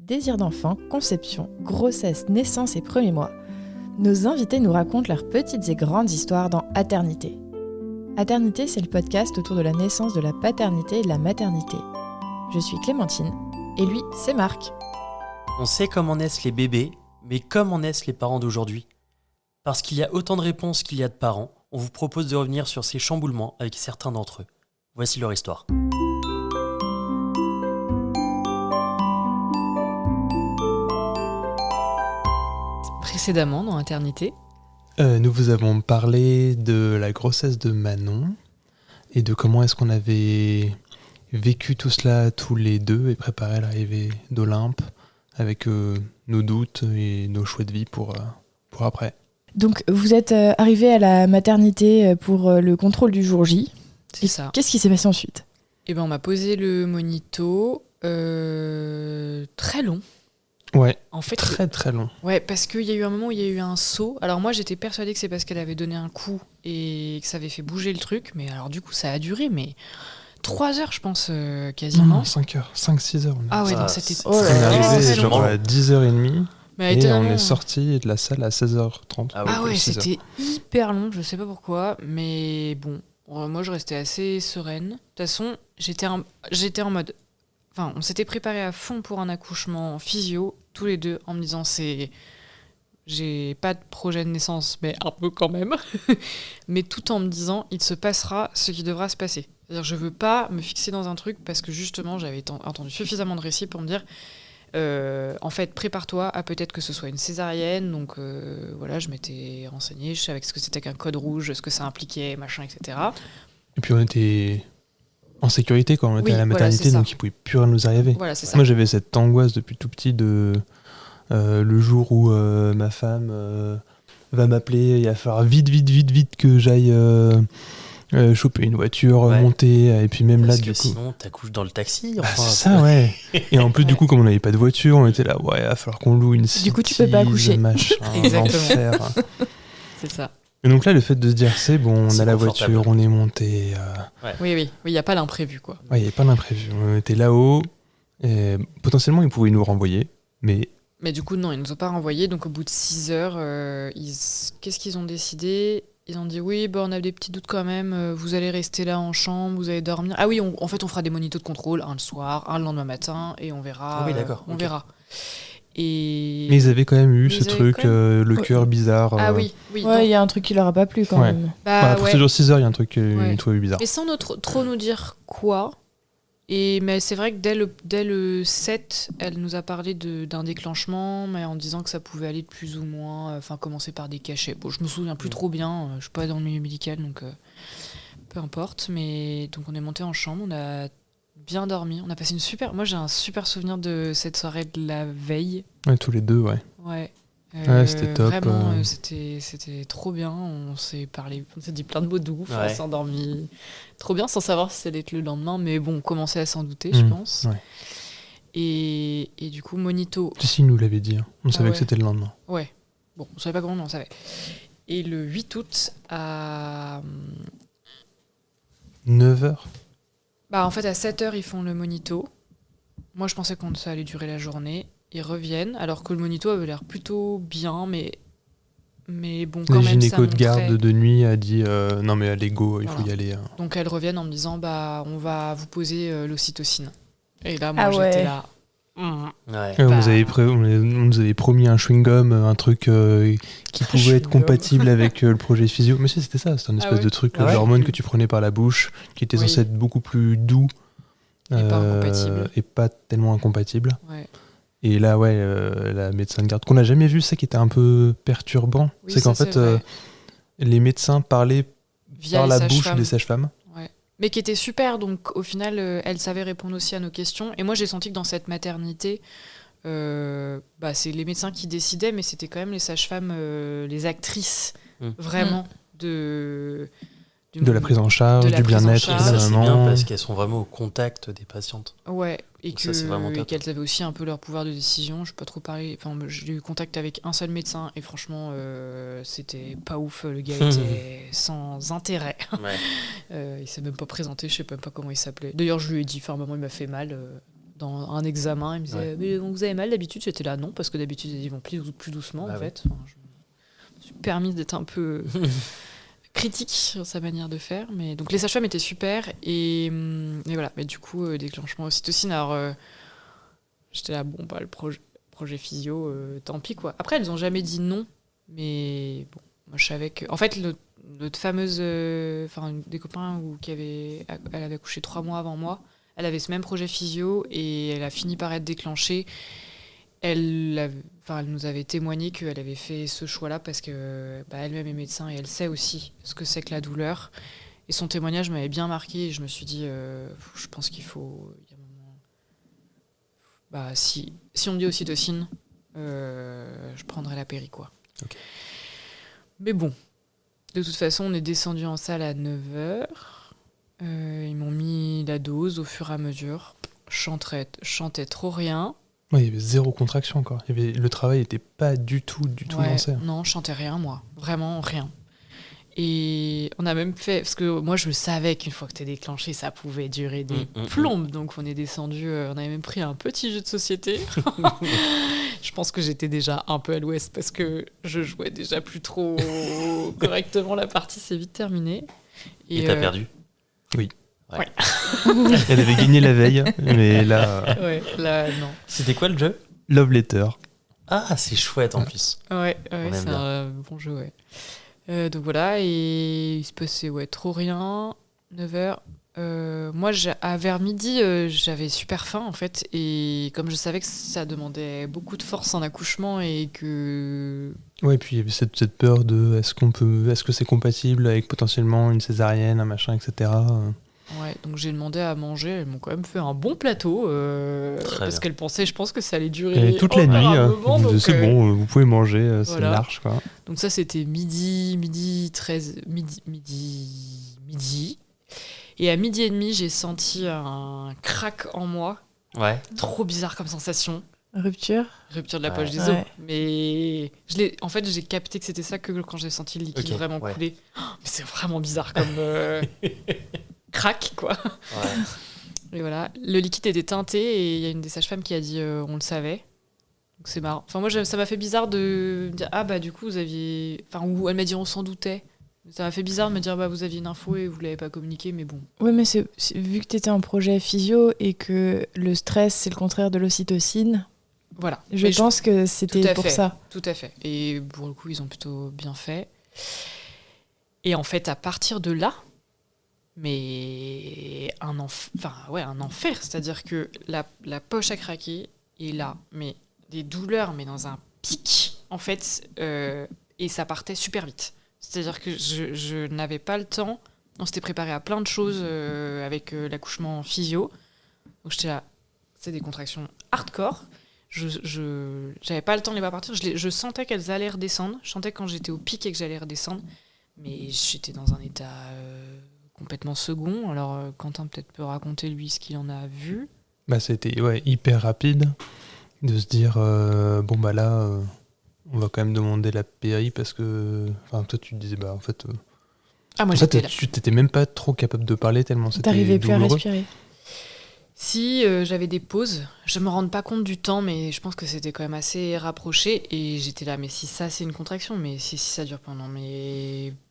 Désir d'enfant, conception, grossesse, naissance et premiers mois, nos invités nous racontent leurs petites et grandes histoires dans Aternité. Aternité, c'est le podcast autour de la naissance, de la paternité et de la maternité. Je suis Clémentine, et lui, c'est Marc. On sait comment naissent les bébés, mais comment naissent les parents d'aujourd'hui ? Parce qu'il y a autant de réponses qu'il y a de parents, on vous propose de revenir sur ces chamboulements avec certains d'entre eux. Voici leur histoire. Précédemment dans Aternité. Nous vous avons parlé de la grossesse de Manon et de comment est-ce qu'on avait vécu tout cela tous les deux et préparé l'arrivée d'Olympe avec nos doutes et nos choix de vie pour après. Donc vous êtes arrivés à la maternité pour le contrôle du jour J. C'est ça. Qu'est-ce qui s'est passé ensuite ? Et ben on m'a posé le monito très long. Ouais, En fait, très long. ouais, parce qu'il y a eu un moment où il y a eu un saut. Alors moi, j'étais persuadée que c'est parce qu'elle avait donné un coup et que ça avait fait bouger le truc. Mais alors du coup, ça a duré, mais 3 heures, je pense, quasiment. Non, 5 heures, 5-6 heures. Ah ouais, Ça, non, c'était oh là On est là. arrivé très genre long. à 10h30 Mais et on étonnamment, est sorti de la salle à 16h30. Ah ouais, 6 heures. c'était hyper long, je sais pas pourquoi, mais bon, moi je restais assez sereine. De toute façon, j'étais en mode... Enfin, on s'était préparé à fond pour un accouchement en physio, tous les deux, en me disant j'ai pas de projet de naissance, mais un peu quand même. Mais tout en me disant, il se passera ce qui devra se passer. C'est-à-dire, je veux pas me fixer dans un truc parce que justement, j'avais entendu suffisamment de récits pour me dire... en fait, prépare-toi à peut-être que ce soit une césarienne. Donc voilà, je m'étais renseignée, je savais ce que c'était qu'un code rouge, ce que ça impliquait, machin, etc. Et puis on était en sécurité quand on était Oui, à la voilà, maternité, c'est ça. donc il pouvait plus rien nous arriver. Voilà, c'est ça. Moi j'avais cette angoisse depuis tout petit de le jour où ma femme va m'appeler, il va falloir vite que j'aille choper une voiture, Ouais. monter, et puis même Parce là que du coup... sinon, t'accouches dans le taxi. Bah, Enfin, c'est ça, ouais. Et en plus, du coup, comme on n'avait pas de voiture, on était là, ouais, il va falloir qu'on loue une Du coup, tu peux pas accoucher. machin, Exactement. l'enfer. C'est ça. Et donc là, le fait de se dire, c'est bon, on C'est a la confortable. voiture, on est monté. Oui, il n'y a pas l'imprévu, quoi. Ouais, il n'y avait pas d'imprévu. On était là-haut. Et potentiellement, ils pouvaient nous renvoyer, mais Mais du coup, non, ils nous ont pas renvoyés. Donc au bout de 6 heures, qu'est-ce qu'ils ont décidé ? Ils ont dit oui, on a des petits doutes quand même. Vous allez rester là en chambre, vous allez dormir. Ah oui, en fait, on fera des monitos de contrôle, un le soir, un le lendemain matin, et on verra. Ah oui, d'accord, On ok. verra. Et... ils avaient quand même eu Mais ce ils avaient truc, quand même- le Ouais. cœur bizarre. Ah oui. Ouais, il y a un truc qui leur a pas plu quand Ouais. même. La ouais. procédure 6 heures, il y a un truc Ouais. qu'ils trouvaient bizarre. Mais sans trop nous dire quoi. Mais c'est vrai que dès le 7, elle nous a parlé d'un déclenchement, mais en disant que ça pouvait aller de plus ou moins, commencer par des cachets. Bon, je me souviens plus trop bien, je suis pas dans le milieu médical, donc peu importe. Mais donc on est monté en chambre, on a bien dormi, on a passé moi j'ai un super souvenir de cette soirée de la veille. Ouais, tous les deux, ouais. Ouais. Ouais, c'était top, Vraiment, c'était trop bien. On s'est parlé, on s'est dit plein de mots doux, on Ouais. s'est endormi. Trop bien, sans savoir si ça allait être le lendemain, mais bon, on commençait à s'en douter, je pense. Ouais. Et du coup, monito. Si, ils nous l'avaient dit. Hein. On savait ouais. que c'était le lendemain. Ouais. Bon, on savait pas comment, mais on savait. Et le 8 août, en fait, à 7h, ils font le monito. Moi, je pensais que ça allait durer la journée. Ils reviennent, alors que le monito avait l'air plutôt bien, mais bon, quand La même, ça gynéco de garde montrait... de nuit a dit non mais allez go, il faut Voilà. y aller. Hein. Donc elles reviennent en me disant on va vous poser l'ocytocine. Et là moi Ah ouais. j'étais là. Ouais. Ouais, Bah. on nous avait promis un chewing-gum, un truc qui pouvait être chewing-gum. compatible avec le projet physio. Mais si, c'était ça, c'était un espèce ouais. de truc, Ah ouais. l'hormone que tu prenais par la bouche, qui était Oui. censé être beaucoup plus doux Et pas incompatible. et pas tellement incompatible. Ouais. Et là, ouais, la médecin de garde, qu'on n'a jamais vu, ça qui était un peu perturbant, Oui, c'est qu'en ça, fait, c'est vrai. les médecins parlaient Via par les la bouche sages-femmes. des sages-femmes. Ouais. Mais qui était super, donc au final elle savait répondre aussi à nos questions. Et moi j'ai senti que dans cette maternité, c'est les médecins qui décidaient, mais c'était quand même les sages-femmes, les actrices vraiment De la prise en charge, de la du prise en bien-être, charge. de Ça, la c'est bien maman. parce qu'elles sont vraiment au contact des patientes. Ouais, et Ça, c'est vraiment top. qu'elles avaient aussi un peu leur pouvoir de décision. Je peux pas trop parler. Enfin, j'ai eu contact avec un seul médecin et franchement, c'était pas ouf. Le gars était sans intérêt. Il s'est même pas présenté. Je sais même pas comment il s'appelait. D'ailleurs, je lui ai dit, enfin, maman, il m'a fait mal. dans un examen. Il me disait mais donc, vous avez mal d'habitude? J'étais là non, parce que d'habitude ils vont plus doucement en fait. Enfin, je me suis permis d'être un peu critique sur sa manière de faire. Mais donc les sages-femmes étaient super et voilà. Mais du coup déclenchement ocytocine. Alors j'étais là bon le projet physio, tant pis quoi. Après elles ont jamais dit non, mais bon moi je savais que en fait notre fameuse une des copains elle avait accouché 3 mois avant moi. Elle avait ce même projet physio et elle a fini par être déclenchée. Elle nous avait témoigné qu'elle avait fait ce choix-là parce que elle-même est médecin et elle sait aussi ce que c'est que la douleur. Et son témoignage m'avait bien marqué et je me suis dit, je pense qu'il faut... si on me dit ocytocine, je prendrai la péri, quoi. Okay. Mais bon, de toute façon, on est descendu en salle à 9h. Ils m'ont mis la dose au fur et à mesure. Je chantais trop rien. Ouais, il y avait 0 contraction encore. Le travail n'était pas du tout lancé. Non, je chantais rien, moi. Vraiment rien. Et on a même fait... Parce que moi, je savais qu'une fois que t'es déclenché, ça pouvait durer des plombes. Donc, on est descendu... on avait même pris un petit jeu de société. Je pense que j'étais déjà un peu à l'ouest parce que je jouais déjà plus trop correctement. La partie s'est vite terminée. Et t'as perdu? Oui. Ouais. Elle avait gagné la veille, mais là... Ouais, là, non. C'était quoi le jeu? Love Letter. Ah, c'est chouette en plus. Ouais, c'est un bon jeu, ouais. Donc voilà, et il se passait trop rien. 9h. Moi, vers midi, j'avais super faim, en fait. Et comme je savais que ça demandait beaucoup de force en accouchement et que... Ouais, puis il y avait cette peur de est-ce que c'est compatible avec potentiellement une césarienne, un machin, etc. Ouais, donc j'ai demandé à manger. Elles m'ont quand même fait un bon plateau parce qu'elles pensaient, je pense que ça allait durer toute la nuit. Moment, c'est bon, vous pouvez manger, c'est large, quoi. Donc ça, c'était midi. Et à 12h30, j'ai senti un crack en moi. Ouais. Trop bizarre comme sensation. Rupture de la poche des os. Mais en fait, j'ai capté que c'était ça que quand j'ai senti le liquide vraiment couler. Oh, mais c'est vraiment bizarre comme crack, quoi. Ouais. Et voilà. Le liquide était teinté et il y a une des sages-femmes qui a dit on le savait. Donc c'est marrant. Enfin, moi, ça m'a fait bizarre de me dire du coup, vous aviez... Enfin, ou elle m'a dit on s'en doutait. Ça m'a fait bizarre de me dire vous aviez une info et vous l'avez pas communiqué, mais bon. Oui, mais vu que tu étais en projet physio et que le stress, c'est le contraire de l'ocytocine, voilà. Je pense que c'était pour ça. Tout à fait. Et pour le coup, ils ont plutôt bien fait. Et en fait, à partir de là, mais un enfer. C'est-à-dire que la poche a craqué et là, mais des douleurs, mais dans un pic, en fait, et ça partait super vite. C'est-à-dire que je n'avais pas le temps. On s'était préparé à plein de choses avec l'accouchement physio. Donc j'étais là, c'est des contractions hardcore. J'avais pas le temps de les voir partir. Je sentais qu'elles allaient redescendre. Je sentais quand j'étais au pic et que j'allais redescendre. Mais j'étais dans un état complètement second. Alors Quentin peut-être peut raconter lui ce qu'il en a vu. C'était hyper rapide de se dire là... on va quand même demander la péri parce que... Enfin, toi, tu te disais, en fait... moi, j'étais là. Tu t'étais même pas trop capable de parler tellement c'était douloureux. T'arrivais plus à respirer. Si, j'avais des pauses. Je me rends pas compte du temps, mais je pense que c'était quand même assez rapproché. Et j'étais là, mais si ça, c'est une contraction, mais si ça dure pendant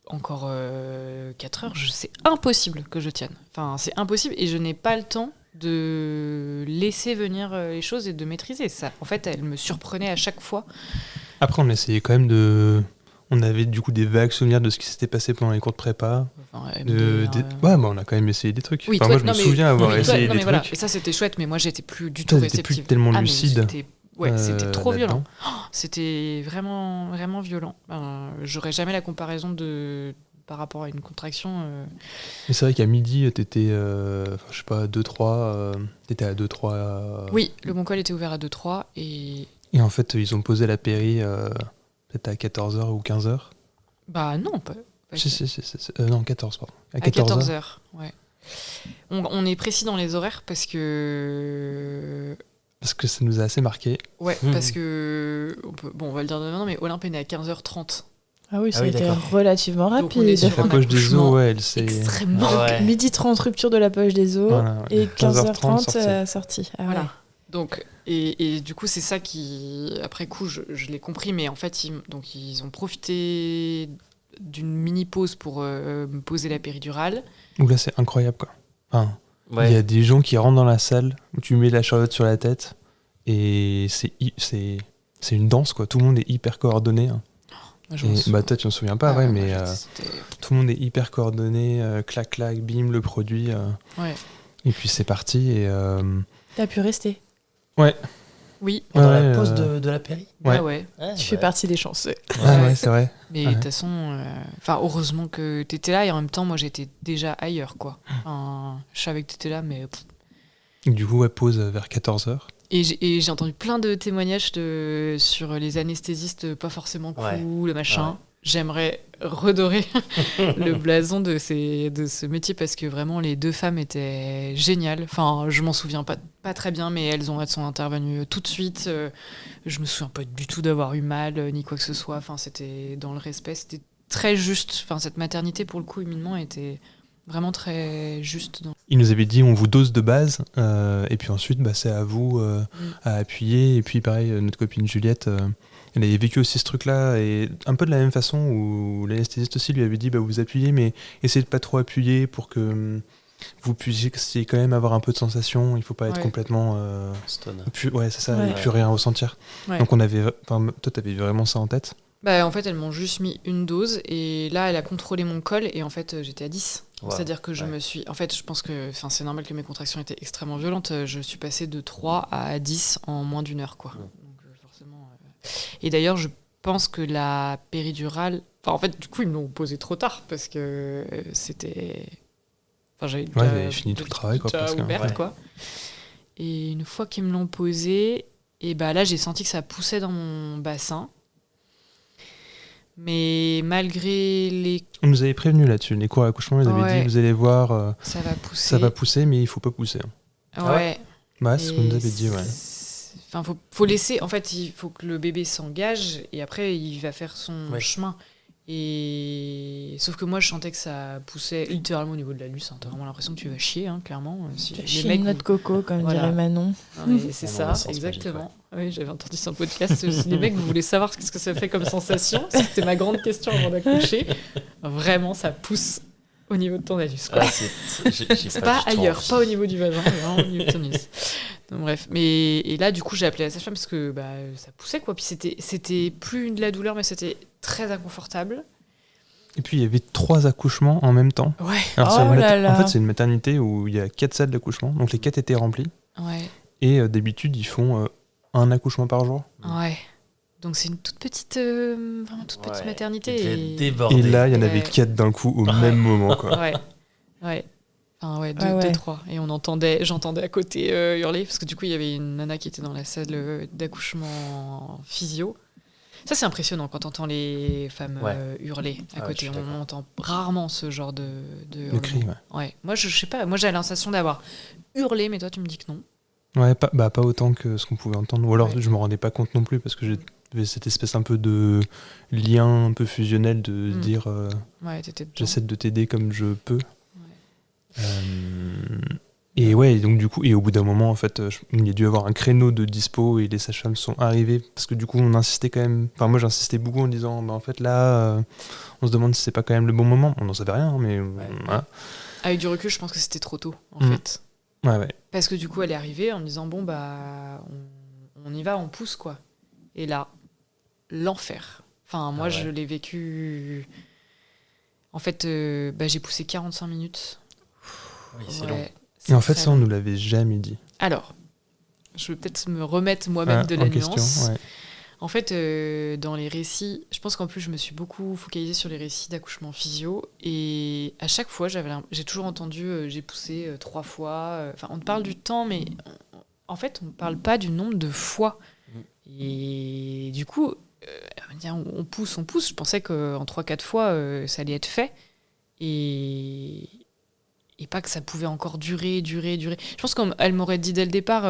encore 4 heures, c'est impossible que je tienne. Enfin, c'est impossible et je n'ai pas le temps de laisser venir les choses et de maîtriser ça. En fait, elle me surprenait à chaque fois. Après, on essayait quand même on avait du coup des vagues souvenirs de ce qui s'était passé pendant les cours de prépa. Enfin, on a quand même essayé des trucs. Oui, moi, je me souviens avoir essayé des trucs. Voilà. Et ça, c'était chouette, mais moi, j'étais plus du tout réceptive. T'étais plus tellement lucide. C'était trop violent. C'était vraiment, vraiment violent. J'aurais jamais la comparaison par rapport à une contraction. Mais c'est vrai qu'à midi, t'étais, je sais pas, 2-3. T'étais à 2-3. Oui, le bon col était ouvert à 2-3 et en fait, ils ont posé la péri peut-être à 14h ou 15h. Non, pas non, 14, pardon. À 14h, ouais. On est précis dans les horaires parce que ça nous a assez marqué. Ouais, parce que... on va le dire de maintenant, mais Olympe est née à 15h30. Ah oui, ça a été relativement rapide. La poche des os, elle s'est... Extrêmement... Midi 30, rupture de la poche des os, et 15h30, sortie. Voilà. Donc, et du coup, c'est ça qui, après coup, je l'ai compris, mais en fait, ils ont profité d'une mini pause pour me poser la péridurale. Où là, c'est incroyable, quoi. Enfin, il y a Ouais. des gens qui rentrent dans la salle où tu mets la charlotte sur la tête et c'est une danse, quoi. Tout le monde est hyper coordonné. Hein. Moi, je m'en Et, souviens. toi, tu ne te souviens pas, Ah, ouais, moi, mais c'était- tout le monde est hyper coordonné. Clac, clac, bim, le produit. Ouais. Et puis c'est parti. Et, T'as pu rester. Oui. Pendant Ouais, la pause de la péri. Ouais. Ah ouais. Ouais, Tu fais ouais. partie des chanceux. ouais, c'est vrai. Mais de toute façon, heureusement que t'étais là et en même temps, moi, j'étais déjà ailleurs, quoi. Enfin, je savais que t'étais là, mais. Et du coup, ouais, pause vers 14h. Et j'ai entendu plein de témoignages sur les anesthésistes pas forcément cool, Ouais. le machin. Ouais. J'aimerais redorer le blason de ce métier parce que vraiment les 2 femmes étaient géniales. Enfin, je m'en souviens pas très bien, mais elles sont intervenues tout de suite. Je me souviens pas du tout d'avoir eu mal ni quoi que ce soit. Enfin, c'était dans le respect, c'était très juste. Enfin, cette maternité, pour le coup, humainement, était vraiment très juste. Il nous avait dit on vous dose de base et puis ensuite c'est à vous à appuyer. Et puis pareil, notre copine Juliette, elle avait vécu aussi ce truc-là et un peu de la même façon où l'anesthésiste aussi lui avait dit vous appuyez mais essayez de pas trop appuyer pour que vous puissiez quand même avoir un peu de sensation. Il faut pas être Ouais. complètement Stone. ouais c'est ça Ouais. et plus rien ressentir. Ouais. Donc toi t'avais vraiment ça en tête. Bah, en fait, elles m'ont juste mis une dose et là, elle a contrôlé mon col et en fait, j'étais à 10. Wow. C'est-à-dire que je Ouais. me suis... En fait, je pense que c'est normal que mes contractions étaient extrêmement violentes. Je suis passée de 3 à 10 en moins d'1 heure, quoi. Ouais. Donc, forcément... Et d'ailleurs, je pense que la péridurale... Enfin, en fait, du coup, ils me l'ont posée trop tard parce que c'était... Enfin, j'avais Ouais, j'avais fini tout le travail, quoi, déjà presque. ouverte, Ouais. quoi. Et une fois qu'ils me l'ont posée, et bah là, j'ai senti que ça poussait dans mon bassin. Mais malgré les... On nous avait prévenu là-dessus. Les cours d'accouchement, ils avaient Ouais. dit vous allez voir, Ça va pousser. ça va pousser mais il faut pas pousser. Hein. Ouais. Bah, c'est ce qu'on nous avait Et dit, ouais. Enfin, faut laisser... En fait, il faut que le bébé s'engage et après, il va faire son Ouais. chemin. Et... Sauf que moi, je sentais que ça poussait littéralement au niveau de l'anus. Hein. T'as vraiment l'impression que tu vas chier, hein, clairement. Si les Chez mecs... une noix de coco, comme Voilà. dirait Manon. Non, mais c'est On en ça, a sens exactement. Oui, j'avais entendu sur le podcast. Si les mecs, vous voulez savoir ce que ça fait comme sensation, c'était ma grande question avant d'accoucher. Vraiment, ça pousse au niveau de ton anus. Quoi. Ah, j'ai C'est pas pas du tout ailleurs, envie. pas au niveau du vagin, mais vraiment au niveau de ton anus. Donc, bref, et là, du coup, j'ai appelé la sage-femme parce que ça poussait, quoi. Puis c'était plus de la douleur, mais c'était très inconfortable. Et puis il y avait 3 accouchements en même temps. Ouais, Alors, Oh c'est une là là. En fait, c'est une maternité où il y a 4 salles d'accouchement, donc les 4 étaient remplies. ouais, Et d'habitude, ils font un accouchement par jour. ouais. Donc c'est une toute petite, vraiment toute petite Ouais, maternité. il devait Et... déborder. Et là, il y en avait Ouais. 4 d'un coup au même moment, quoi. Ouais, ouais. Enfin, ouais, Ah ouais. deux, trois. Et j'entendais à côté hurler, parce que du coup, il y avait une nana qui était dans la salle d'accouchement physio. Ça, c'est impressionnant quand t'entends les femmes Ouais. hurler à Ah ouais, je côté. suis d'accord. On entend rarement ce genre de Le hurlement. cri, ouais. Ouais. Moi, je sais pas. Moi, j'ai la sensation d'avoir hurlé, mais toi, tu me dis que non. Ouais, pas autant que ce qu'on pouvait entendre. Ou alors, Ouais. je me rendais pas compte non plus, parce que j'avais cette espèce un peu de lien un peu fusionnel de Mm. dire Ouais, t'étais dedans. j'essaie de t'aider comme je peux. Et ouais, donc du coup, et au bout d'un moment, en fait, il y a dû avoir un créneau de dispo et les sages-femmes sont arrivées parce que du coup, on insistait quand même. Enfin, moi, j'insistais beaucoup en disant, en fait, là, on se demande si c'est pas quand même le bon moment. On n'en savait rien, mais voilà. Avec du recul, je pense que c'était trop tôt, en Mm. fait. Ouais. Parce que du coup, elle est arrivée en me disant bon, on y va, on pousse, quoi. Et là, l'enfer. Enfin, moi, Ah ouais. je l'ai vécu. En fait, j'ai poussé 45 minutes. Oui, c'est Ouais, long. c'est Et en fait, très ça, on long. nous l'avait jamais dit. Alors, je vais peut-être me remettre moi-même de En la question, nuance. ouais. En fait, dans les récits, je pense qu'en plus, je me suis beaucoup focalisée sur les récits d'accouchement physio. Et à chaque fois, j'ai toujours entendu j'ai poussé 3 fois. Enfin, on te parle du temps, mais en fait, on ne parle pas du nombre de fois. Et du coup, on pousse. Je pensais qu'en 3-4 fois, ça allait être fait. Et pas que ça pouvait encore durer. Je pense qu'elle m'aurait dit dès le départ,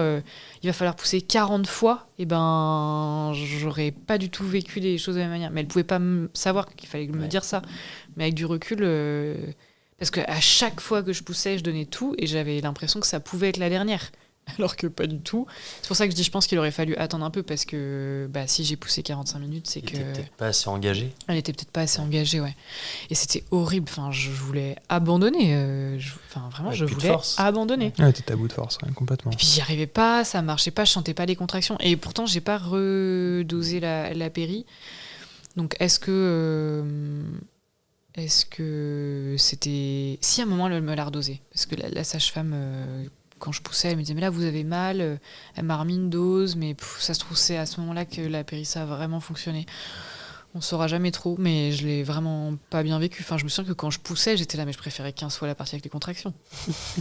il va falloir pousser 40 fois, et ben j'aurais pas du tout vécu les choses de la même manière. Mais elle pouvait pas savoir qu'il fallait me dire ça. Mais avec du recul, parce qu'à chaque fois que je poussais, je donnais tout, et j'avais l'impression que ça pouvait être la dernière. alors que pas du tout. C'est pour ça que je dis, je pense qu'il aurait fallu attendre un peu, parce que si j'ai poussé 45 minutes, c'est Il que... était peut-être pas assez engagé. Elle était peut-être pas assez engagée, ouais. Et c'était horrible, enfin, je voulais abandonner. Vraiment, Ouais, je plus de voulais force. abandonner. Ouais, t'étais à bout de force, ouais, complètement. Et puis j'y arrivais pas, ça marchait pas, je sentais pas les contractions. Et pourtant, j'ai pas redosé la péri. Donc est-ce que c'était... Si, à un moment, elle me l'a redosé. Parce que la sage-femme, quand je poussais, elle me disait, mais là, vous avez mal. Elle m'a remis une dose, mais ça se trouve, c'est à ce moment-là que la périssa a vraiment fonctionné. On saura jamais trop, mais je l'ai vraiment pas bien vécu. Enfin, je me souviens que quand je poussais, j'étais là, mais je préférais qu'un soit la partie avec les contractions.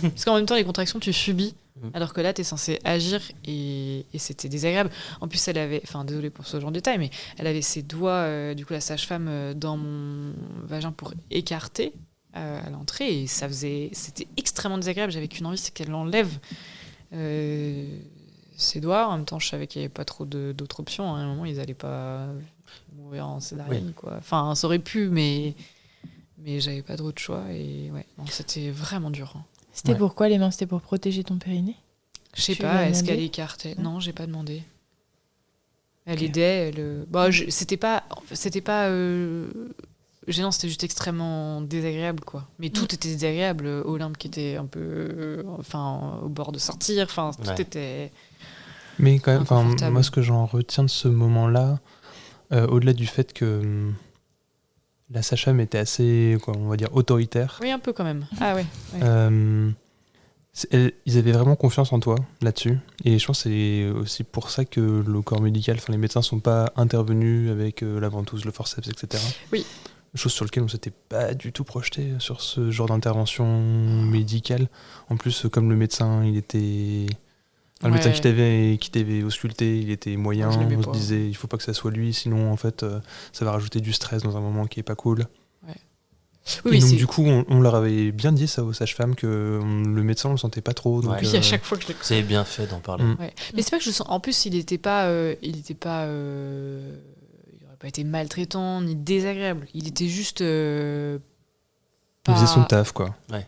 Parce qu'en même temps, les contractions, tu subis, alors que là, t'es censé agir, et c'était désagréable. En plus, elle avait, enfin, désolée pour ce genre de détail, mais elle avait ses doigts, du coup, la sage-femme, dans mon vagin pour écarter à l'entrée, et c'était extrêmement désagréable. J'avais qu'une envie, c'est qu'elle enlève ses doigts. En même temps, je savais qu'il n'y avait pas trop d'autres options. À un moment, ils allaient pas mourir en césarienne, quoi. Enfin, ça aurait pu, mais j'avais pas d'autre choix, et ouais, non, c'était vraiment dur. Hein. C'était pourquoi les mains? C'était pour protéger ton périnée? Je sais Tu pas, l'as est-ce demandé? qu'elle écartait? Non, j'ai pas demandé. Elle aidait, c'était pas gênant, c'était juste extrêmement désagréable, quoi. Mais tout était désagréable. Olympe qui était un peu au bord de sortir, tout était... Mais quand même, inconfortable. moi, ce que j'en retiens de ce moment-là, au-delà du fait que la sage-femme était assez, on va dire, autoritaire, Oui, un peu quand même. Ah ouais. ils avaient vraiment confiance en toi là-dessus. Et je pense que c'est aussi pour ça que le corps médical, les médecins ne sont pas intervenus avec la ventouse, le forceps, etc. Oui. Chose sur laquelle on ne s'était pas du tout projeté sur ce genre d'intervention médicale. En plus, comme le médecin, il était... Le médecin qui t'avait ausculté, il était moyen. Je l'aimais On se pas. disait, il faut pas que ça soit lui, sinon en fait, ça va rajouter du stress dans un moment qui est pas cool. Oui, et donc du coup, on leur avait bien dit ça aux sages-femmes, que le médecin on le sentait pas trop. Donc, Oui, à chaque fois que je l'ai... Vous avez bien fait d'en parler. Ouais. Mais c'est pas que je sens... En plus, il aurait pas été maltraitant ni désagréable. Il était juste il faisait son taf, quoi. Ouais.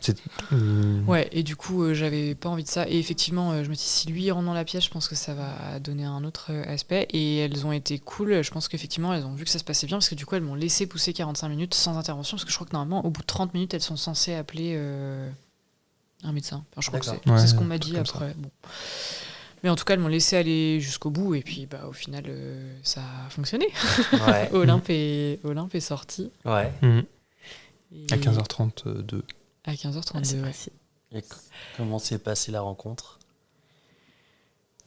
Ouais, et du coup, j'avais pas envie de ça. Et effectivement, je me dis, si lui rentre dans la pièce, je pense que ça va donner un autre aspect. Et elles ont été cool. Je pense qu'effectivement, elles ont vu que ça se passait bien, parce que du coup, elles m'ont laissé pousser 45 minutes sans intervention, parce que je crois que normalement, au bout de 30 minutes, elles sont censées appeler un médecin. Enfin, je crois que c'est ce qu'on m'a dit après. Bon. Mais en tout cas, elles m'ont laissé aller jusqu'au bout, et puis au final, ça a fonctionné. Ouais. Olympe est sorti. Ouais. À 15h32. À 15h32, ouais. Et comment s'est passée la rencontre?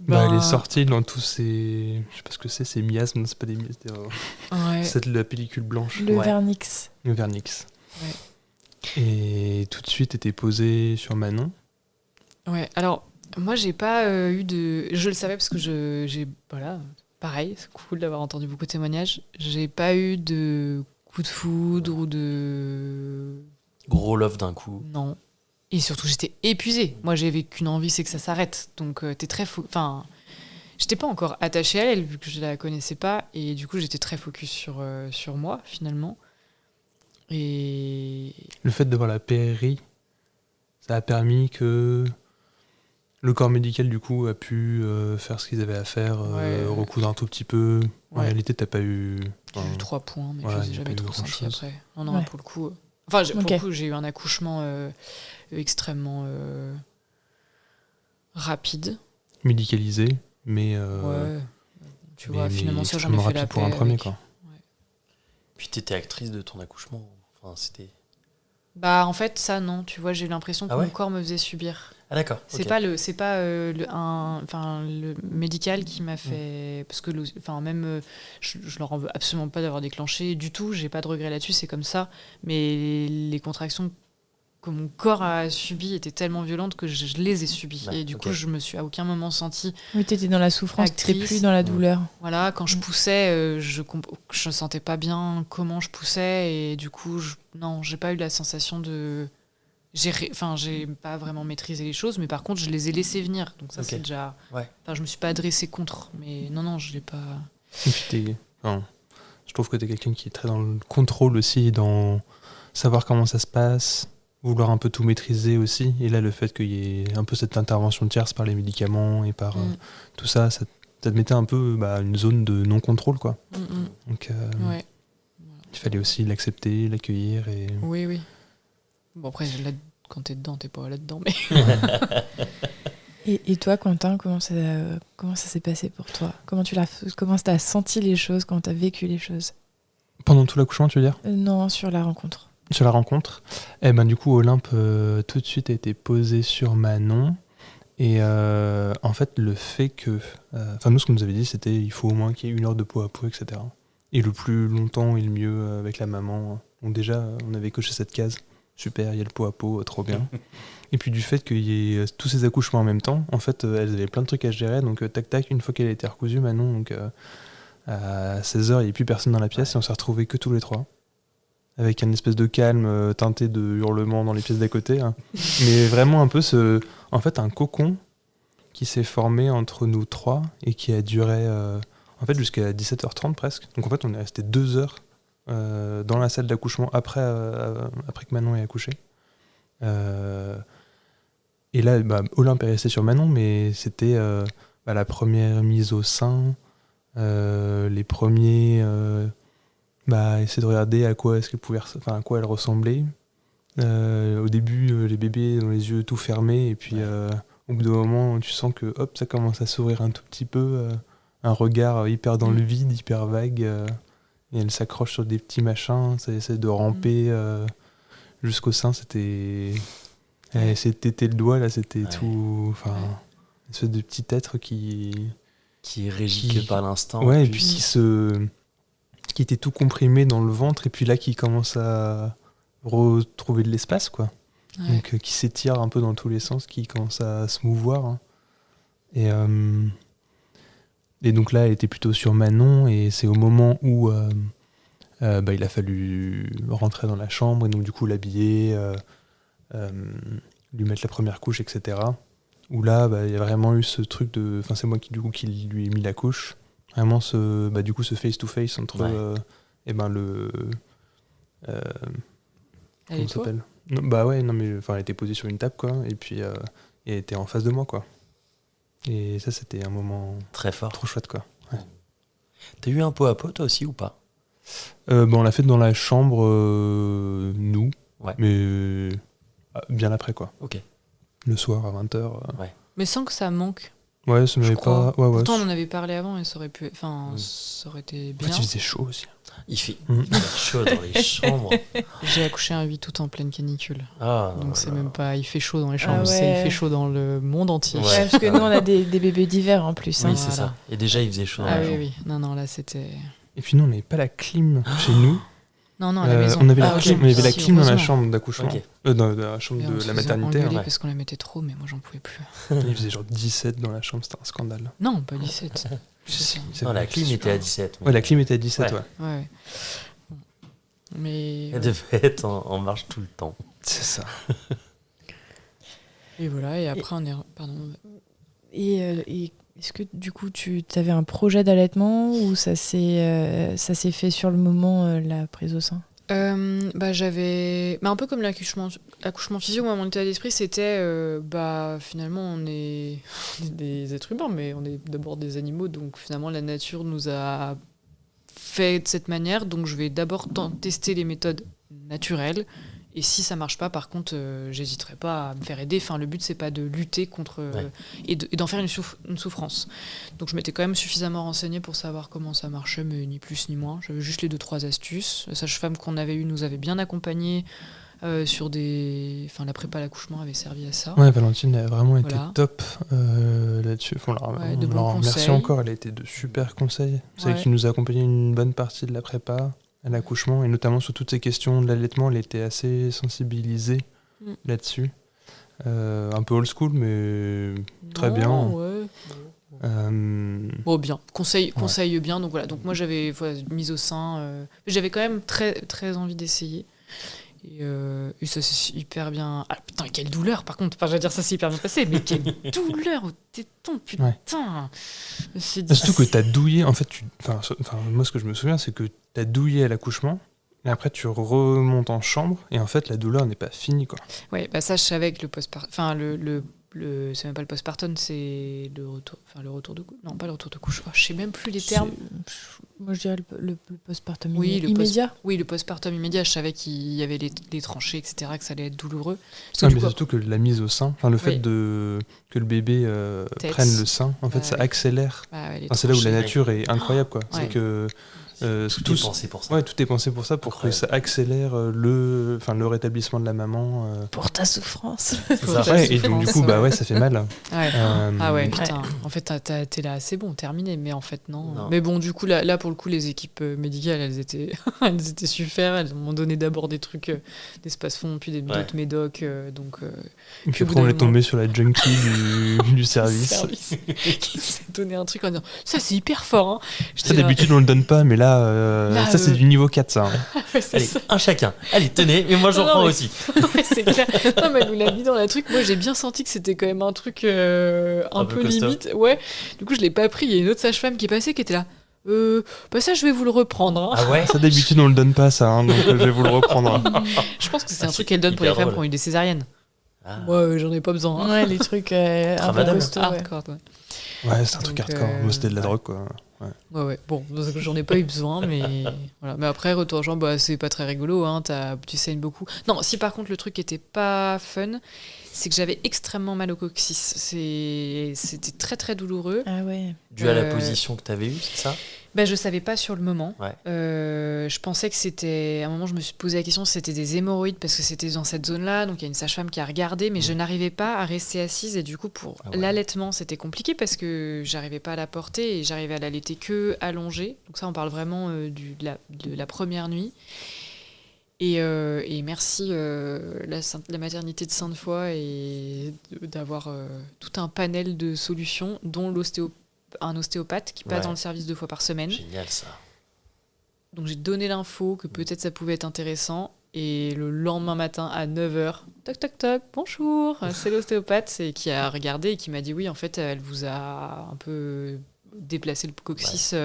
Elle est sortie dans tous ces... Je sais pas ce que c'est miasmes, c'est pas des miasmes, c'est de la pellicule blanche. Le vernix. Le vernix. Ouais. Et tout de suite était posée sur Manon. Ouais, alors, moi, j'ai pas eu de... Je le savais parce que j'ai... Voilà, pareil, c'est cool d'avoir entendu beaucoup de témoignages. J'ai pas eu de coup de foudre ou de... Gros love d'un coup. Non. Et surtout, j'étais épuisée. Moi, j'avais qu'une envie, c'est que ça s'arrête. Donc, t'es très... Enfin, j'étais pas encore attachée à elle, vu que je la connaissais pas. Et du coup, j'étais très focus sur moi, finalement. Et... Le fait d'avoir la PRI, ça a permis que le corps médical, du coup, a pu faire ce qu'ils avaient à faire, recoudre un tout petit peu. En réalité, t'as pas eu... J'ai eu 3 points, mais je les ai jamais trop sentis après. Non, pour le coup... Enfin, pour le coup, j'ai eu un accouchement extrêmement rapide. Médicalisé, mais... tu vois, finalement, ça, j'en ai fait rapide la pour un paix premier, avec. quoi. Puis t'étais actrice de ton accouchement. Enfin, c'était... Bah, en fait, ça, non. Tu vois, j'ai eu l'impression que mon corps me faisait subir. Ah, d'accord. C'est pas le médical qui m'a fait... Parce que même je leur en veux absolument pas d'avoir déclenché du tout, j'ai pas de regret là-dessus, c'est comme ça, mais les contractions que mon corps a subies étaient tellement violentes que je les ai subies, et du coup je me suis à aucun moment sentie... Oui, t'étais dans la souffrance, t'étais plus dans la douleur. Voilà, quand je poussais, je sentais pas bien comment je poussais, et du coup non, j'ai pas eu la sensation de... J'ai pas vraiment maîtrisé les choses, mais par contre, je les ai laissés venir. Donc ça, c'est déjà... Ouais. Enfin, je me suis pas adressée contre, mais non, je l'ai pas... Et puis je trouve que t'es quelqu'un qui est très dans le contrôle aussi, dans savoir comment ça se passe, vouloir un peu tout maîtriser aussi. Et là, le fait qu'il y ait un peu cette intervention tierce par les médicaments et par tout ça, ça te mettait un peu une zone de non-contrôle, quoi. Donc, Ouais. il fallait aussi l'accepter, l'accueillir. Et... Oui. Bon, après, là, quand t'es dedans, t'es pas là-dedans, mais... Et toi, Quentin, comment ça s'est passé pour toi? Comment t'as senti les choses, comment t'as vécu les choses? Pendant tout l'accouchement, tu veux dire? Non, sur la rencontre. Sur la rencontre, du coup, Olympe tout de suite a été posé sur Manon. Et en fait, le fait que... nous, ce qu'on nous avait dit, c'était il faut au moins qu'il y ait 1 heure de peau à peau, etc. Et le plus longtemps et le mieux avec la maman. Donc déjà, on avait coché cette case. Super, il y a le pot à peau, trop bien. Et puis du fait qu'il y ait tous ces accouchements en même temps, en fait, elles avaient plein de trucs à gérer. Donc tac, une fois qu'elle a été recousue, Manon, donc, à 16h, il n'y avait plus personne dans la pièce et on s'est retrouvés que tous les 3. Avec un espèce de calme teinté de hurlements dans les pièces d'à côté. Hein. Mais vraiment un peu un cocon qui s'est formé entre nous 3 et qui a duré jusqu'à 17h30 presque. Donc en fait, on est resté 2 heures dans la salle d'accouchement après que Manon ait accouché. Et là, Olympe est resté sur Manon, mais c'était la première mise au sein, les premiers... essayer de regarder à quoi à quoi elle ressemblait. Au début, les bébés ont les yeux tout fermés, et puis au bout d'un moment, tu sens que hop, ça commence à s'ouvrir un tout petit peu, un regard hyper dans le vide, hyper vague, et elle s'accroche sur des petits machins, ça essaie de ramper jusqu'au sein. C'était, elle essaie de téter le doigt là, c'était tout, une espèce de petit être qui est régi que par l'instant. Ouais, et puis qui était tout comprimé dans le ventre, et puis là qui commence à retrouver de l'espace, quoi. Ouais. Donc qui s'étire un peu dans tous les sens, qui commence à se mouvoir. Hein. Et donc là, elle était plutôt sur Manon, et c'est au moment où il a fallu rentrer dans la chambre, et donc du coup l'habiller, lui mettre la première couche, etc. Où là, il y a vraiment eu ce truc de... Enfin, c'est moi qui lui ai mis la couche. Vraiment ce face-to-face entre le... comment ça s'appelle ? Elle était posée sur une table, quoi, et puis elle était en face de moi, quoi. Et ça, c'était un moment très fort, trop chouette, quoi. Ouais. T'as eu un pot à pot, toi aussi, ou pas ? On l'a fait dans la chambre, nous, mais bien après, quoi. Ok. Le soir, à 20h. Mais sans que ça manque. Ouais, ça m'avait pas... Pourtant, on en avait parlé avant et ça aurait pu... ça aurait été bien. En fait, il faisait chaud aussi. Il fait chaud dans les chambres. J'ai accouché un 8 août en pleine canicule. Donc c'est même pas... Il fait chaud dans les chambres, il fait chaud dans le monde entier. Ouais, parce que nous, on a des bébés d'hiver en plus. Oui, c'est ça. Et déjà, il faisait chaud dans les chambres. Oui. Non, là, c'était... Et puis nous, on n'avait pas la clim chez nous. Non, à la maison. On avait la clim dans la chambre d'accouchement. Okay. Dans la chambre de la maternité. Parce qu'on la mettait trop, mais moi, j'en pouvais plus. Il faisait genre 17 dans la chambre, c'était un scandale. Non, pas 17. La clim était à 17. Ouais, la clim était à 17, ouais. Mais... Elle devait être en marche tout le temps. C'est ça. Et voilà, et après, on est... Pardon. Et est-ce que du coup tu avais un projet d'allaitement ou ça s'est fait sur le moment, la prise au sein? J'avais un peu comme l'accouchement physio. Moi, mon état d'esprit c'était finalement on est des êtres humains, mais on est d'abord des animaux, donc finalement la nature nous a fait de cette manière, donc je vais d'abord tester les méthodes naturelles. Et si ça marche pas, par contre, j'hésiterai pas à me faire aider. Enfin, le but, c'est pas de lutter contre et d'en faire une souffrance. Donc, je m'étais quand même suffisamment renseignée pour savoir comment ça marchait, mais ni plus ni moins. J'avais juste les 2-3 astuces. La sage-femme qu'on avait eue nous avait bien accompagnés sur des... Enfin, la prépa à l'accouchement avait servi à ça. Ouais, Valentine a vraiment été top là-dessus. On la remercie encore. Elle a été de super conseils. C'est elle qui nous a accompagnés une bonne partie de la prépa à l'accouchement, et notamment sur toutes ces questions de l'allaitement. Elle était assez sensibilisée là-dessus. Un peu old school, mais très bien. Ouais. Bien. Conseille bien. Donc voilà. Donc moi, j'avais mise au sein. J'avais quand même très, très envie d'essayer. Et ça s'est hyper bien... Ah putain, quelle douleur par contre. Enfin, je veux dire, ça s'est hyper bien passé, mais quelle douleur au téton, putain. Surtout que t'as douillé, en fait, moi ce que je me souviens, c'est que t'as douillé à l'accouchement, Et après, tu remontes en chambre et en fait, la douleur n'est pas finie, quoi. Ouais, bah ça, je savais que le postpartum. Enfin, c'est même pas le postpartum, c'est le retour. Enfin, le retour de couche. Non, pas le retour de couche. Oh, je sais même plus les termes. Moi, je dirais le postpartum Oui, immédiat. Oui, le postpartum immédiat. Je savais qu'il y avait les tranchées, etc., que ça allait être douloureux. Ah, mais surtout que la mise au sein, le fait que le bébé prenne le sein, en fait, ça accélère. C'est là où la nature est incroyable, quoi. C'est que tout est pensé pour ça. Ouais, tout est pensé pour ça, pour que ça accélère le rétablissement de la maman. Pour ta souffrance. Et donc du coup, ça fait mal. Ouais. Ah ouais, putain. En fait, t'es là, c'est bon, terminé. Mais en fait, non. Mais bon, du coup, là pour le coup, les équipes médicales, elles étaient super. Elles m'ont donné d'abord des trucs d'espace-fond, puis d'autres médocs. Et puis après, on est tombé sur la junkie du service. Qui s'est donné un truc en disant, ça c'est hyper fort. Hein. Ça, d'habitude, on le donne pas, mais là, ça c'est du niveau 4, ça. Allez, un chacun. Allez, tenez, mais moi j'en prends aussi. C'est clair. Non, mais elle nous l'a mis dans la truc. Moi, j'ai bien senti que c'était quand même un truc un peu limite. Ouais. Du coup, je l'ai pas pris. Il y a une autre sage-femme qui est passée qui était là. Ça, je vais vous le reprendre. Hein. Ah ouais. Ça, d'habitude, on le donne pas, ça. Donc, je vais vous le reprendre. Je pense que c'est un truc qu'elle donne pour les femmes qui ont eu des césariennes. Moi, j'en ai pas besoin. Ouais, les trucs un peu costauds. Hardcore, ouais, c'est un truc hardcore. Moi, c'était de la drogue, quoi. Ouais. Bon, j'en ai pas eu besoin, mais voilà. Mais après, retour en jambe, c'est pas très rigolo. Hein. Tu saignes beaucoup. Non, si par contre le truc était pas fun, c'est que j'avais extrêmement mal au coccyx. C'était très très douloureux. Ah ouais. Dû à la position que t'avais eue, c'est ça ? Je savais pas sur le moment. Ouais. Je pensais que c'était... À un moment, je me suis posé la question si c'était des hémorroïdes parce que c'était dans cette zone-là. Donc, il y a une sage-femme qui a regardé, mais je n'arrivais pas à rester assise. Et du coup, pour l'allaitement, c'était compliqué parce que j'arrivais pas à la porter et j'arrivais à l'allaiter que allongée. Donc ça, on parle vraiment de la première nuit. Et merci la maternité de Sainte-Foy et d'avoir tout un panel de solutions, dont un ostéopathe qui passe dans le service 2 fois par semaine. Génial ça. Donc j'ai donné l'info que peut-être ça pouvait être intéressant. Et le lendemain matin à 9h, toc toc toc, bonjour, c'est l'ostéopathe qui a regardé et qui m'a dit oui, en fait, elle vous a un peu déplacé le coccyx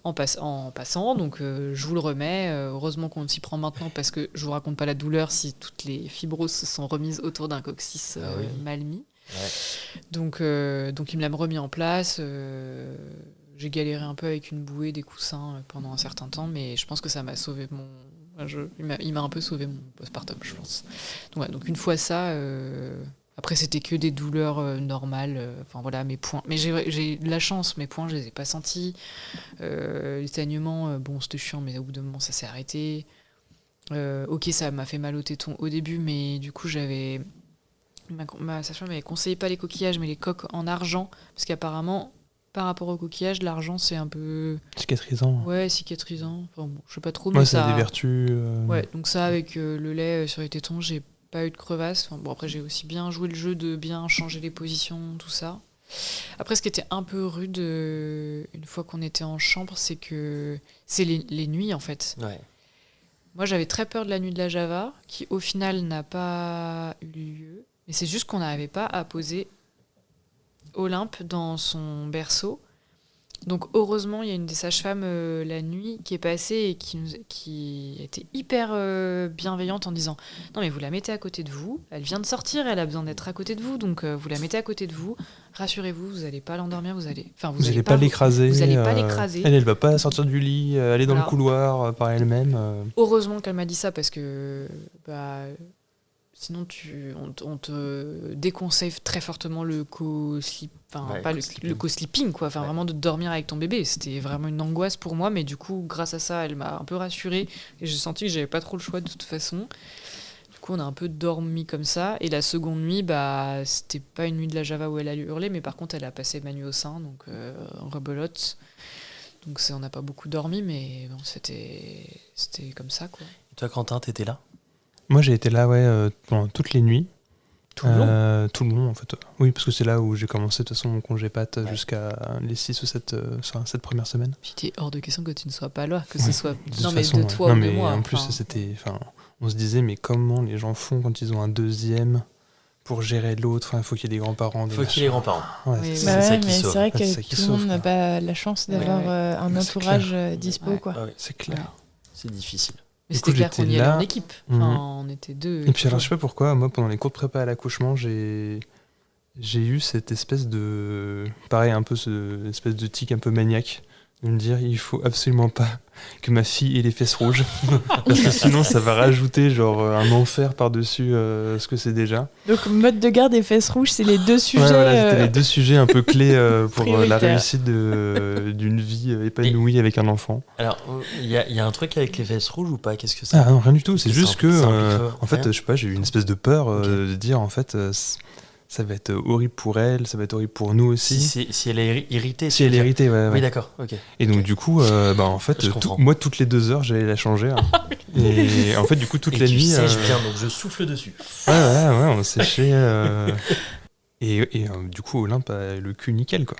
en passant. Donc je vous le remets. Heureusement qu'on s'y prend maintenant parce que je vous raconte pas la douleur si toutes les fibroses se sont remises autour d'un coccyx mal mis. Ouais. Donc il me l'a remis en place. J'ai galéré un peu avec une bouée, des coussins pendant un certain temps, mais je pense que ça m'a sauvé il m'a un peu sauvé mon postpartum, je pense. Donc une fois ça, après c'était que des douleurs normales. Mes points. Mais j'ai de la chance, mes points je les ai pas sentis. Les saignements, c'était chiant, mais au bout d'un moment ça s'est arrêté. Ça m'a fait mal au téton au début, mais du coup j'avais... Ma sage-femme m'avait conseillé pas les coquillages mais les coques en argent parce qu'apparemment par rapport aux coquillages l'argent c'est un peu cicatrisant. Ouais, cicatrisant. Je sais pas trop mais ça a des vertus. Ouais, donc ça avec le lait sur les tétons, j'ai pas eu de crevasse. Après j'ai aussi bien joué le jeu de bien changer les positions, tout ça. Après ce qui était un peu rude une fois qu'on était en chambre, c'est que c'est les nuits en fait. Ouais. Moi j'avais très peur de la nuit de la Java qui au final n'a pas eu lieu. Mais c'est juste qu'on n'arrivait pas à poser Olympe dans son berceau. Donc heureusement, il y a une des sages-femmes la nuit qui est passée et qui était hyper bienveillante en disant « Non mais vous la mettez à côté de vous, elle vient de sortir, elle a besoin d'être à côté de vous, donc vous la mettez à côté de vous, rassurez-vous, vous n'allez pas l'endormir, vous n'allez pas l'écraser. Vous n'allez pas l'écraser. Elle va pas sortir du lit, aller dans le couloir par elle-même. Heureusement qu'elle m'a dit ça parce que... sinon, on te déconseille très fortement le co-sleep, le co-sleeping, quoi. Vraiment de dormir avec ton bébé. C'était vraiment une angoisse pour moi, mais du coup, grâce à ça, elle m'a un peu rassurée et j'ai senti que j'avais pas trop le choix de toute façon. Du coup, on a un peu dormi comme ça. Et la seconde nuit, c'était pas une nuit de la Java où elle a hurlé, mais par contre, elle a passé ma nuit au sein, donc rebelote. Donc on n'a pas beaucoup dormi, mais bon, c'était comme ça, quoi. Et toi, Quentin, t'étais là ? Moi, j'ai été là pendant toutes les nuits. Tout le long Tout le long, en fait. Oui, parce que c'est là où j'ai commencé, de toute façon, mon congé pâte jusqu'à les 6 ou 7 premières semaines. Puis il est hors de question que tu ne sois pas là, que ce soit de toi ou de moi. En plus, on se disait, mais comment les gens font quand ils ont un deuxième pour gérer l'autre? Il faut qu'il y ait des grands-parents. Il faut qu'il y ait des grands-parents. C'est ça qui sauve. C'est vrai que tout le monde n'a pas la chance d'avoir un entourage dispo. Ouais. Quoi. C'est clair. C'est difficile. Mais Du coup, c'était clair qu'on y j'étais allait là. en équipe. Mhm. Enfin, on était deux. Et puis alors je sais pas pourquoi, moi pendant les cours de prépa à l'accouchement, j'ai eu cette espèce de... Pareil, un peu ce espèce de tic un peu maniaque. De me dire, il faut absolument pas que ma fille ait les fesses rouges. Parce que sinon ça va rajouter genre un enfer par-dessus ce que c'est déjà. Donc, mode de garde et fesses rouges, c'est les deux sujets. Ouais, voilà, c'était les deux sujets un peu clés pour la prioritaires. réussite d'une vie épanouie avec un enfant. Alors, il y a un truc avec les fesses rouges ou pas? Qu'est-ce que c'est? Ah non, rien du tout. C'est Qu'est-ce que juste ça que, implique quoi? en fait, Rien je sais pas, j'ai eu une espèce de peur Ok. de dire, en fait, ça va être horrible pour elle, ça va être horrible pour nous aussi. Si elle est irritée. Si elle est irritée, ouais. Oui, d'accord, ok. Et donc, Ok. du coup, en fait, Je comprends. moi, toutes les 2 heures, j'allais la changer. Hein. Et en fait, du coup, toute Et la tu nuit. sèches bien, donc je souffle dessus. Ouais, on séchait. Et du coup, Olympe a le cul nickel, quoi.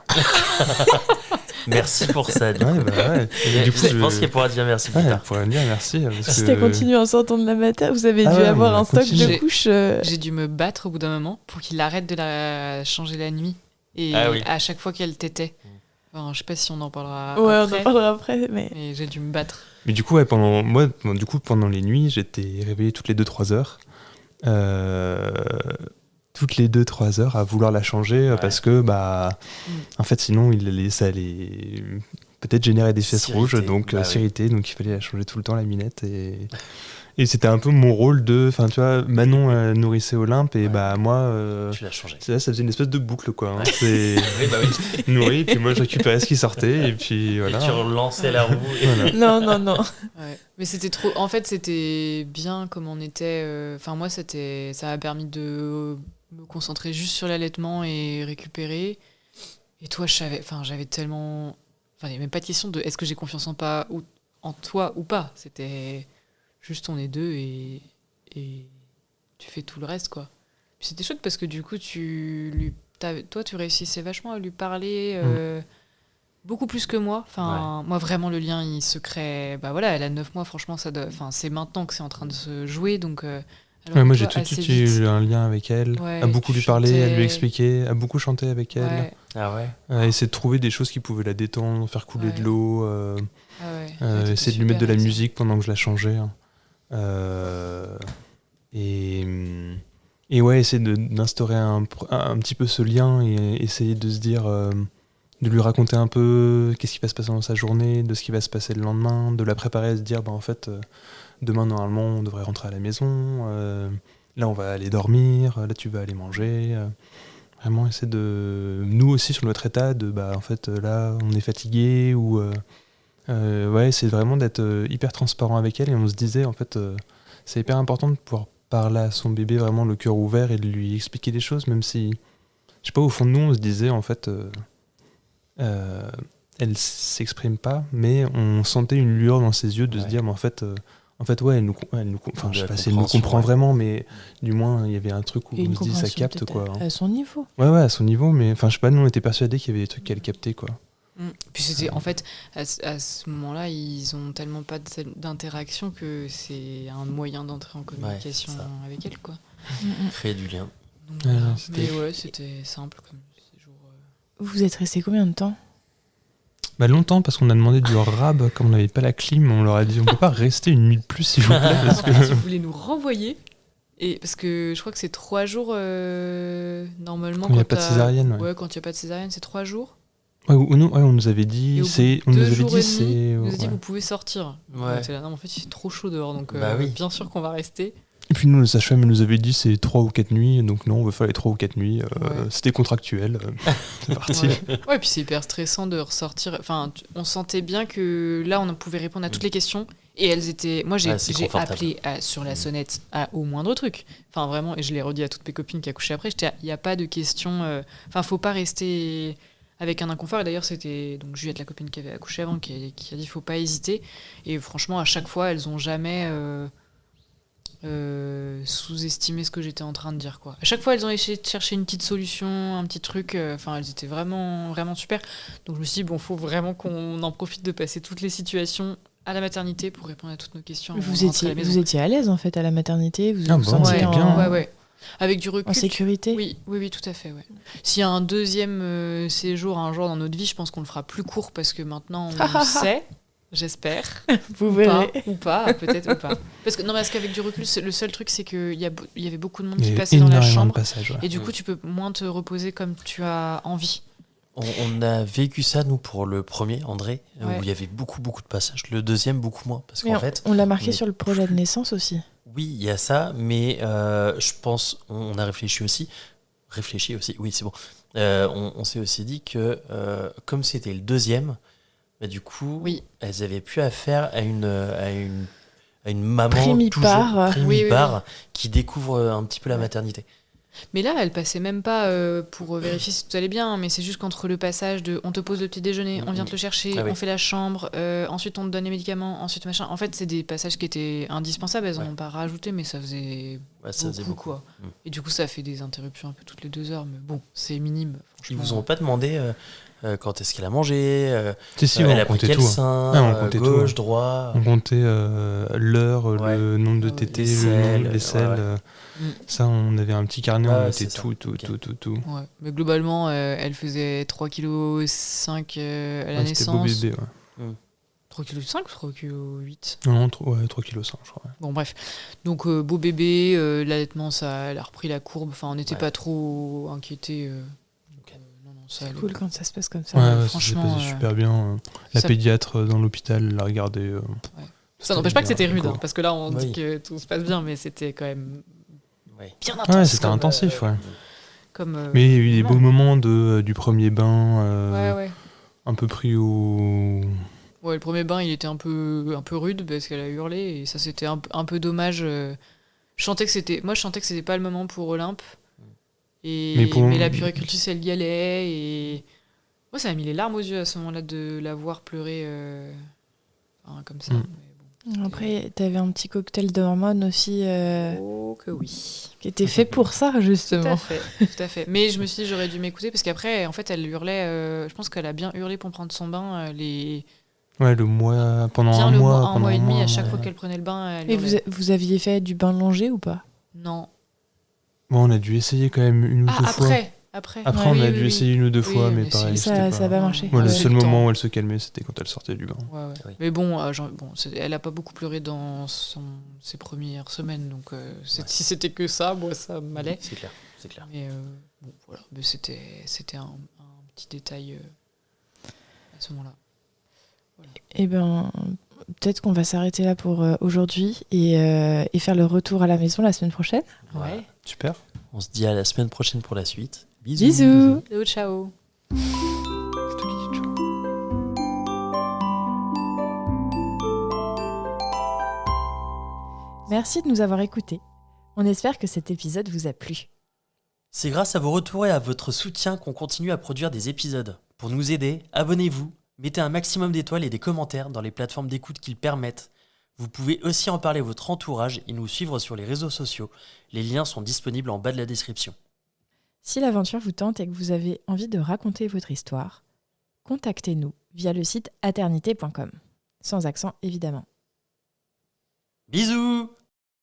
Merci pour ça, du Ouais, coup. ouais. Et du coup, je pense qu'elle pourra dire merci plus Ouais, elle tard. pourrait me dire merci. Parce Si que... t'as continué en sortant de la mater, vous avez Ah dû ouais, avoir on a un stock continué. de couches. J'ai dû me battre au bout d'un moment pour qu'il arrête de la changer la nuit. Et Ah oui. à chaque fois qu'elle tétait. Enfin, je sais pas si on en parlera Ouais, après. on en parlera après, mais. Mais j'ai dû me battre. Mais du coup, ouais, pendant les nuits, j'étais réveillé toutes les 2-3 heures. Toutes les 2-3 heures à vouloir la changer Ouais. parce que, en fait, sinon, ça allait peut-être générer des fesses S'irriter. rouges, donc Bah oui. s'irriter. Donc il fallait la changer tout le temps, la minette. Et c'était un peu mon rôle de. Enfin, tu vois, Manon nourrissait Olympe et Ouais. moi. Tu l'as changé. Ça faisait une espèce de boucle, quoi. Hein. Ouais. C'est Oui, bah oui. nourri, et puis moi, je récupérais ce qui sortait, et puis voilà. Et tu relançais la roue. Voilà. Non. Ouais. Mais c'était trop. En fait, c'était bien comme on était. Enfin, moi, ça m'a permis de me concentrer juste sur l'allaitement et récupérer. Et toi, j'avais tellement. Enfin, il n'y a même pas de question de est-ce que j'ai confiance en toi ou pas. C'était juste on est deux et tu fais tout le reste, quoi. Puis c'était chouette parce que du coup, toi, tu réussissais vachement à lui parler. Beaucoup plus que moi. Enfin, moi, vraiment, le lien, il se crée. Bah voilà, elle a 9 mois, franchement, c'est maintenant que c'est en train de se jouer. Donc, alors Ouais, que moi, toi, j'ai tout de assez suite vite. eu un lien avec elle, Ouais, à beaucoup tu lui parler, à lui chantais. expliquer, à beaucoup chanter avec elle, Ouais, Ah ouais. à essayer de trouver des choses qui pouvaient la détendre, faire couler Ouais. de l'eau, ah ouais. Ouais, t'étais essayer de lui mettre de super la avec ça. musique pendant que je la changeais. Hein. Et ouais, essayer d'instaurer un petit peu ce lien et essayer de se dire, de lui raconter un peu qu'est-ce qui va se passer dans sa journée, de ce qui va se passer le lendemain, de la préparer à se dire, en fait, demain, normalement, on devrait rentrer à la maison, là, on va aller dormir, là, tu vas aller manger. Vraiment essayer de... Nous aussi, sur notre état, en fait, là, on est fatigué, ou... ouais, c'est vraiment d'être hyper transparent avec elle, et on se disait, en fait, c'est hyper important de pouvoir parler à son bébé vraiment le cœur ouvert et de lui expliquer des choses, même si, je sais pas, au fond de nous, on se disait, en fait, elle s'exprime pas, mais on sentait une lueur dans ses yeux de se Ouais. dire, mais en fait, ouais, enfin, De je sais la pas si elle nous compréhension, comprend ouais. vraiment, mais du moins, il y avait un truc où Et on une se dit, ça compréhension capte, peut-être quoi. Hein. à son niveau. Ouais, à son niveau, mais enfin, je sais pas, nous, on était persuadés qu'il y avait des trucs qu'elle captait, quoi. Puis c'était, en fait, à ce moment-là, ils ont tellement pas d'interaction que c'est un moyen d'entrer en communication c'est ça. avec elle, quoi. Créer du lien. Donc, Ouais, voilà. c'était- Mais ouais, c'était simple comme séjour. Vous êtes resté combien de temps? Longtemps, parce qu'on a demandé du rab, comme on n'avait pas la clim, on leur a dit, on peut pas rester une nuit de plus, s'il vous plaît, parce que... Ils voulaient nous renvoyer. Et parce que je crois que c'est 3 jours normalement. Quand il n'y a pas de césarienne, ouais. Ouais, quand il n'y a pas de césarienne, c'est 3 jours. Ouais, on nous avait dit, Et au bout de on nous 2 avait jours dit, et demi, on nous a dit ouais. vous pouvez sortir. Ouais. Donc, c'est là, non, en fait, c'est trop chaud dehors, donc Bah oui. bien sûr qu'on va rester. Et puis nous, le sage-femme nous avait dit, c'est 3 ou 4 nuits, donc non, on va faire les 3 ou 4 nuits, Ouais. c'était contractuel, c'est parti. Ouais, puis c'est hyper stressant de ressortir. Enfin, on sentait bien que là, on pouvait répondre à toutes les questions. Et elles étaient. Moi, j'ai Ouais, c'est confortable. appelé sur la sonnette au moindre truc. Enfin, vraiment, et je l'ai redit à toutes mes copines qui accouchaient après. Il n'y a pas de question. Enfin, faut pas rester avec un inconfort. Et d'ailleurs, c'était donc Juliette, la copine qui avait accouché avant, qui a dit faut pas hésiter. Et franchement, à chaque fois, elles ont jamais sous-estimé ce que j'étais en train de dire, quoi. À chaque fois, elles ont essayé de chercher une petite solution, un petit truc. Enfin, elles étaient vraiment, vraiment super. Donc, je me suis dit, bon, faut vraiment qu'on en profite de passer toutes les situations à la maternité pour répondre à toutes nos questions. avant de rentrer à la maison. Vous étiez à l'aise en fait à la maternité, vous Ah vous bon, sentiez c'est en, bien. Ouais. Avec du recul. en sécurité. Oui, tout à fait, ouais. S'il y a un deuxième séjour un jour dans notre vie, je pense qu'on le fera plus court parce que maintenant on le sait. J'espère. Vous Ou verrez. pas, peut-être ou pas. Parce qu'avec du recul, le seul truc, c'est qu'il y avait beaucoup de monde Il y qui a passait dans la énormément de chambre. passages, ouais. Et du coup, tu peux moins te reposer comme tu as envie. On a vécu ça, nous, pour le premier, André, Ouais. où il y avait beaucoup de passages. Le deuxième, beaucoup moins. Parce Mais qu'en fait, on l'a marqué on est sur le projet de naissance aussi. oui, il y a ça, mais je pense, on a réfléchi aussi. Oui, c'est bon. On s'est aussi dit que, comme c'était le deuxième, bah, du coup, Oui. elles avaient plus affaire à une maman Primipare. primipare qui découvre un petit peu la maternité. Mais là, elle passait même pas pour vérifier si tout allait bien, mais c'est juste qu'entre le passage de on te pose le petit déjeuner, on vient te le chercher, Ah oui. on fait la chambre, ensuite on te donne les médicaments, ensuite machin. En fait, c'est des passages qui étaient indispensables, elles en ont pas rajouté, mais ça faisait Ouais, ça faisait beaucoup. quoi. Mm. Et du coup, ça fait des interruptions un peu toutes les 2 heures, mais bon, c'est minime. Ils Franchement. vous ont pas demandé quand est-ce qu'elle a mangé, Si, elle on a pris comptait quel tout. sein, Ah, on comptait tout, gauche, ouais. droit. On comptait l'heure, Ouais. le nombre de Ah ouais. tétés, Les le nombre selles, de vaisselle. ouais. Ça, on avait un petit carnet, Ouais, on c'est notait ça. tout. Ok. Ouais. Mais globalement, elle faisait 3,5 kg à la Ouais, c'était beau naissance. bébé, ouais. 3,5 kg ou 3,8 kg? Non, 3,5 kg, je crois. Ouais. Bon, bref. Donc, beau bébé, l'allaitement, ça, elle a repris la courbe. Enfin, on n'était Ouais. pas trop inquiétés. Ok. Non, ça C'est allait. cool quand ça se passe comme ça. Ouais, ça s'est franchement, passé super bien. La ça- pédiatre dans l'hôpital l'a regardé. Ça n'empêche pas que c'était rude, quoi. hein, parce que là, on Oui. dit que tout se passe bien, mais c'était quand même Ouais. bien intense. Ouais, c'était comme, intensif, ouais. Comme, Mais il y a eu des non. beaux moments du premier bain, Ouais. un peu pris au. Ouais, le premier bain, il était un peu rude parce qu'elle a hurlé et ça, c'était un peu dommage. Je sentais que c'était pas le moment pour Olympe. Mais la puéricultrice, elle y allait et moi, ça m'a mis les larmes aux yeux à ce moment-là de la voir pleurer comme ça. Mm. Mais bon, Après, t'avais un petit cocktail d'hormones aussi oh que oui. qui était fait pour ça, Tout justement. à fait, tout à fait. Mais je me suis dit, j'aurais dû m'écouter parce qu'après, en fait, elle hurlait. Je pense qu'elle a bien hurlé pour prendre son bain. Ouais, le mois. Pendant Bien un le mois. mois, un pendant mois et demi, à un chaque mois. fois qu'elle prenait le bain, elle Et hurlait. vous aviez fait du bain longé ou pas? Non. Bon, on a dû essayer quand même une ou deux fois. Après, Après, Ouais, on a oui, dû oui. essayer une ou deux Oui, fois, on mais a pareil. essayé. Ça c'était a pas marché. Moi, le Ouais. seul Le temps. moment où elle se calmait, c'était quand elle sortait du bain. Ouais. Oui. Mais bon, elle a pas beaucoup pleuré dans ses premières semaines, donc si c'était que ça, moi ça m'allait. C'est clair. Mais bon, voilà, mais c'était un petit détail à ce moment-là. Eh ben, peut-être qu'on va s'arrêter là pour aujourd'hui et faire le retour à la maison la semaine prochaine. Voilà. Ouais. Super. On se dit à la semaine prochaine pour la suite. Bisous. Bisous. Ciao. Merci de nous avoir écoutés. On espère que cet épisode vous a plu. C'est grâce à vos retours et à votre soutien qu'on continue à produire des épisodes. Pour nous aider, abonnez-vous, mettez un maximum d'étoiles et des commentaires dans les plateformes d'écoute qu'ils permettent. Vous pouvez aussi en parler à votre entourage et nous suivre sur les réseaux sociaux. Les liens sont disponibles en bas de la description. Si l'aventure vous tente et que vous avez envie de raconter votre histoire, contactez-nous via le site aternité.com. Sans accent évidemment. Bisous!